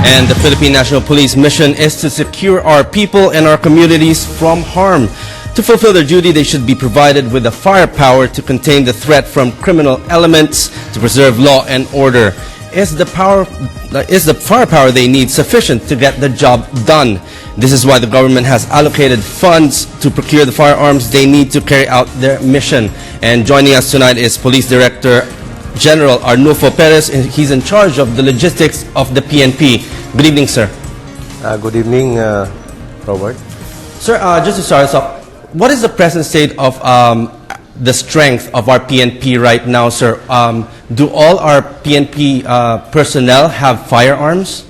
And the Philippine National Police mission is to secure our people and our communities from harm. To fulfill their duty, they should be provided with the firepower to contain the threat from criminal elements, to preserve law and order. Is the firepower they need sufficient to get the job done? This is why the government has allocated funds to procure the firearms they need to carry out their mission. And joining us tonight is Police Director General Arnulfo Perez. He's in charge of the logistics of the PNP. Good evening, sir. Good evening, Robert. Sir, just to start us off, what is the present state of the strength of our PNP right now, sir? Do all our PNP personnel have firearms?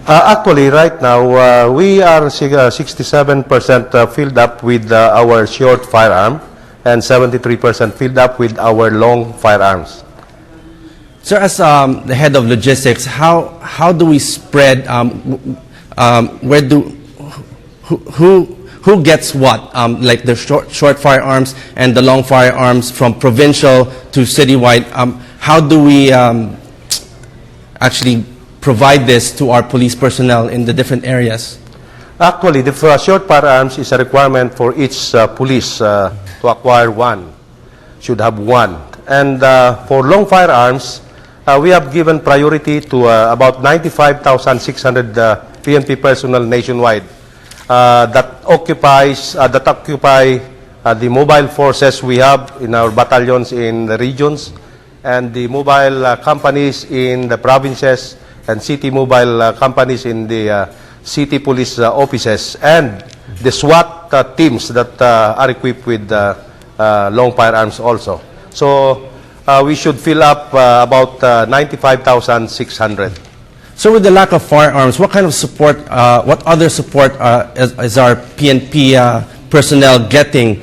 Actually, right now, we are 67% filled up with our short firearm and 73% filled up with our long firearms. Sir, as the head of logistics, how do we spread, who gets what, like the short firearms and the long firearms from provincial to citywide? How do we actually provide this to our police personnel in the different areas? Actually, the short firearms is a requirement for each police to acquire one, should have one. And for long firearms, we have given priority to about 95,600 PNP personnel nationwide that occupy the mobile forces we have in our battalions in the regions, and the mobile companies in the provinces, and city mobile companies in the city police offices, and the SWAT teams that are equipped with long firearms also. So we should fill up about 95,600. So with the lack of firearms, what kind of support, what other support is our PNP personnel getting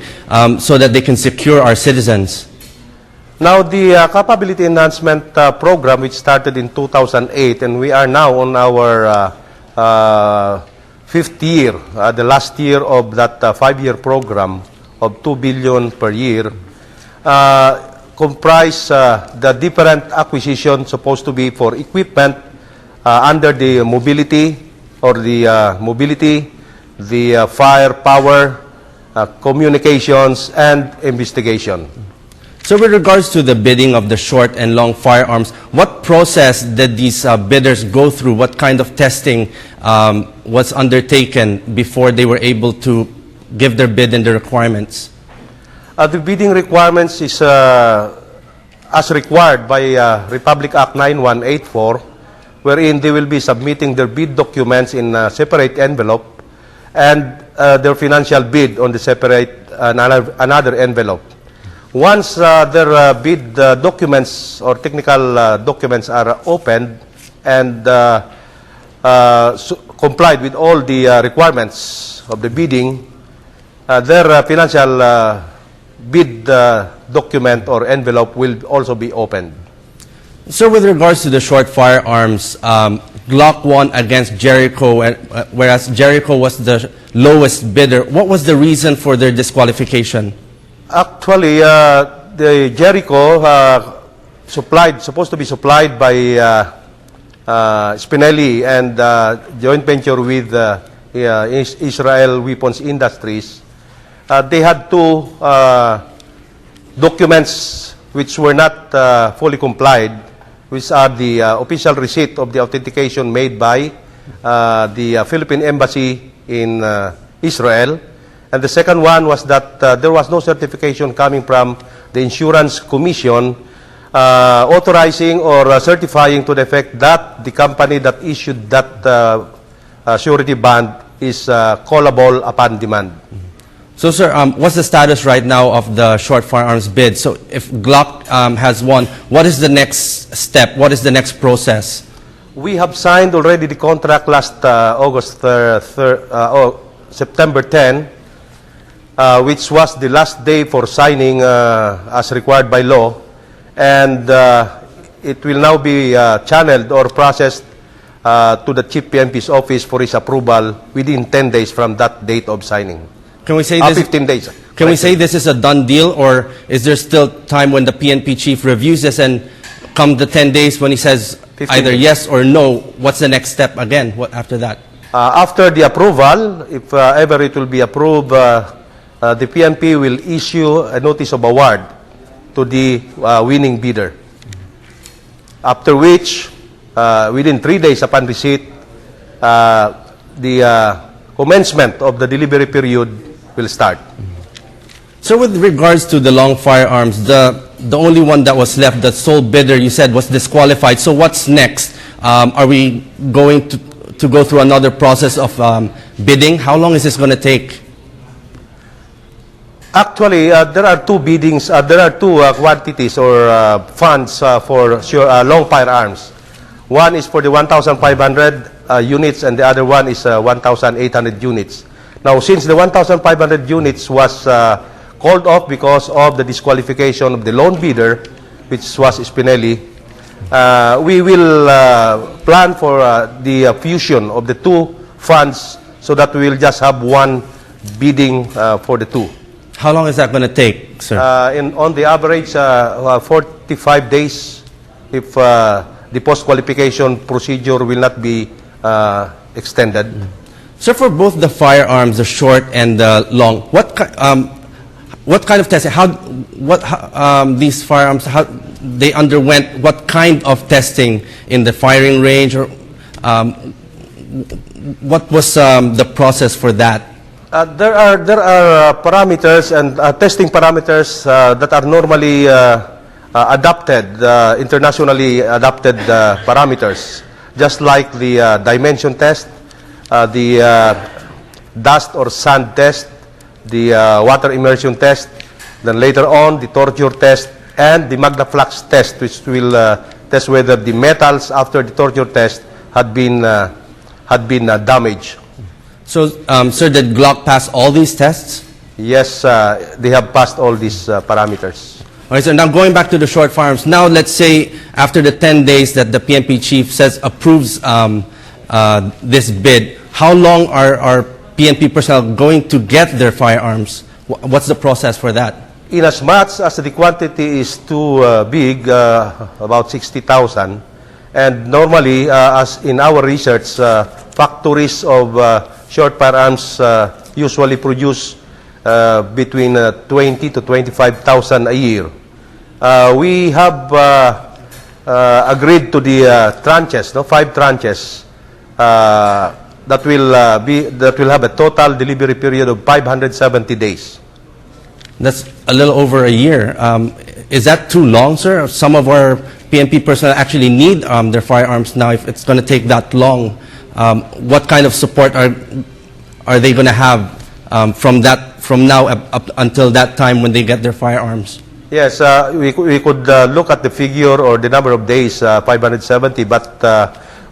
so that they can secure our citizens? Now, the capability enhancement program, which started in 2008, and we are now on our fifth year, the last year of that five-year program of 2 billion per year, comprise the different acquisitions supposed to be for equipment under the mobility or the mobility, the firepower, communications, and investigation. So with regards to the bidding of the short and long firearms, what process did these bidders go through? What kind of testing was undertaken before they were able to give their bid and the requirements? The bidding requirements is as required by Republic Act 9184, wherein they will be submitting their bid documents in a separate envelope and their financial bid on the separate another envelope. Once their bid documents or technical documents are opened and complied with all the requirements of the bidding, their financial bid document or envelope will also be opened. So with regards to the short firearms, Glock won against Jericho, whereas Jericho was the lowest bidder. What was the reason for their disqualification? Actually, the Jericho supposed to be supplied by Spinelli and joint venture with Israel Weapons Industries. They had two documents which were not fully complied, which are the official receipt of the authentication made by the Philippine Embassy in Israel. And the second one was that there was no certification coming from the Insurance Commission authorizing or certifying to the effect that the company that issued that surety bond is callable upon demand. So, sir, what's the status right now of the short firearms bid? So, if Glock has won, what is the next step? What is the next process? We have signed already the contract last September 10, which was the last day for signing as required by law, and it will now be channeled or processed to the Chief PNP's office for his approval within 10 days from that date of signing. Can we say this? 15 days. Can we say this is a done deal, or is there still time when the PNP chief reviews this and come the 10 days when he says 15 either days. yes or no, what's the next step again? What after that? After the approval, if ever it will be approved, the PNP will issue a notice of award to the winning bidder. After which, within 3 days upon receipt, the commencement of the delivery period will start. So with regards to the long firearms, the only one that was left, the sole bidder, you said was disqualified. So what's next? Are we going to go through another process of bidding? How long is this going to take? Actually, there are two biddings, there are two quantities or funds for long firearms. One is for the 1,500 units and the other one is 1,800 units. Now, since the 1,500 units was called off because of the disqualification of the lone bidder, which was Spinelli, we will plan for the fusion of the two funds so that we will just have one bidding for the two. How long is that going to take, sir? On the average, 45 days if the post-qualification procedure will not be extended. Sir, for both the firearms, the short and the long, what kind of testing? These firearms, how they underwent what kind of testing in the firing range, or what was the process for that? There are parameters and testing parameters that are normally adopted, internationally adopted parameters, just like the dimension test, the dust or sand test, the water immersion test, then later on the torture test, and the Magna Flux test, which will test whether the metals after the torture test had been damaged. So, sir, did Glock pass all these tests? Yes, they have passed all these parameters. All right, so now going back to the short firearms. Now, let's say after the 10 days that the PNP chief says approves this bid, how long are PNP personnel going to get their firearms? What's the process for that? In as much as the quantity is too big, about 60,000, and normally, as in our research, factories of short firearms usually produce between 20 to 25,000 a year. We have agreed to the tranches, 5 tranches, that will have a total delivery period of 570 days. That's a little over a year. Is that too long, sir? Some of our PNP personnel actually need their firearms now. If it's going to take that long, what kind of support are they going to have from now up until that time when they get their firearms? Yes, we could look at the figure or the number of days, 570, but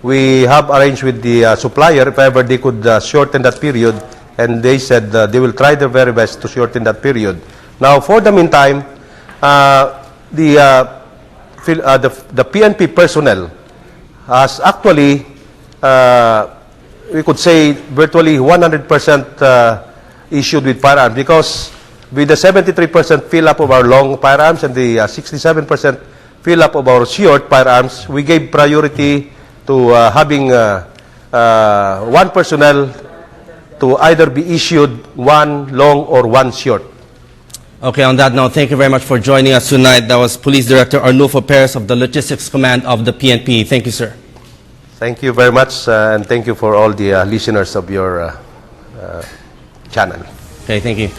we have arranged with the supplier if ever they could shorten that period, and they said they will try their very best to shorten that period. Now, for the meantime, the PNP personnel has actually, we could say, virtually 100% issued with firearms, because with the 73% fill-up of our long firearms and the 67% fill-up of our short firearms, we gave priority to having one personnel to either be issued one long or one short. Okay, on that note, thank you very much for joining us tonight. That was Police Director Arnulfo Perez of the Logistics Command of the PNP. Thank you, sir. Thank you very much, and thank you for all the listeners of your channel. Okay, thank you.